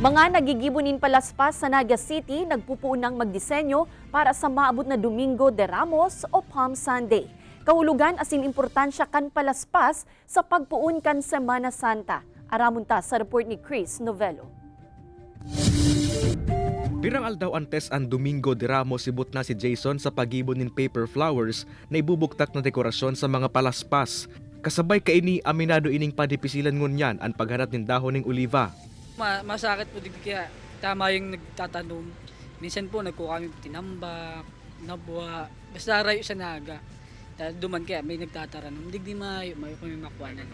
Mga nagigibunin palaspas sa Naga City nagpupuunang magdisenyo para sa maabot na Domingo de Ramos o Palm Sunday. Kahulugan asin importansya kan palaspas sa pagpuun kan Semana Santa. Aramunta sa report ni Chris Novello. Pirang aldaw antes ang Domingo de Ramos sibot na si Jason sa pagibon nin paper flowers na ibubuktak na dekorasyon sa mga palaspas. Kasabay kaini aminado ining padipisilan ngunyan ang paghanap nin dahon ning oliva. Masakit po din kaya tama yung nagtatanong. Minsan po nagkuha kami tinambak, nabwa, basta rayo sa naga. Duman kaya may nagtataranong, digdi mayo kami makwanan.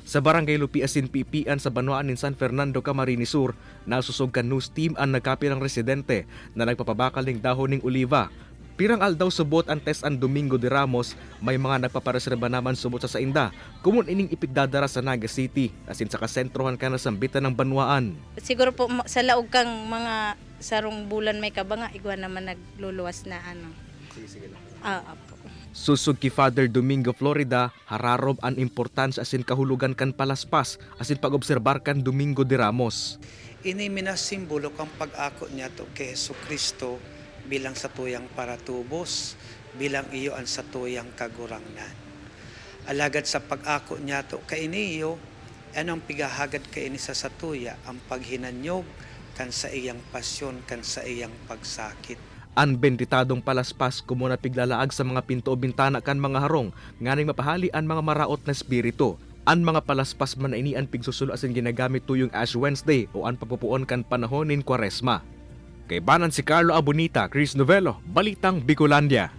Sa barangay Lupiasin Pipian sa Banuan nin San Fernando, Camarines Sur, nasusog kan news team ang nagkapilang residente na nagpapabakal ning dahon ning oliva. Pirang aldaw subot antes ang Domingo de Ramos, may mga nagpapareserba naman subot sa sainda. Kumun ining ipigdadara sa Naga City, asin sa kasentrohan ka na sambitan ng Banuan. Siguro po sa laog kang mga sarong bulan may kabanga, igwa naman nagluluwas na ano. Sige lang. Po. Susug ki Father Domingo Florida, hararob ang importansya asin kahulugan kan palaspas, asin pag-obserbar kan Domingo de Ramos. Ini minasimbolo kang pag-ako niya to kay Jesucristo bilang satuyang paratubos, bilang iyo ang satuyang kagurangnan. Alagad sa pag-ako niya to kainiyo, anong pigahagad kaini sa satuya, ang paghinanyog kan sa iyang pasyon, kan sa iyang pagsakit. Ang benditadong palaspas kumuna piglalaag sa mga pinto o bintana kan mga harong, nganing mapahali ang mga maraot na espiritu. Ang mga palaspas man na inian pigsusulo asin ginagamit tuyong Ash Wednesday o ang papupuon kan panahon nin Kwaresma. Kay banan si Carlo Abonita, Chris Novello, Balitang Bicolandia.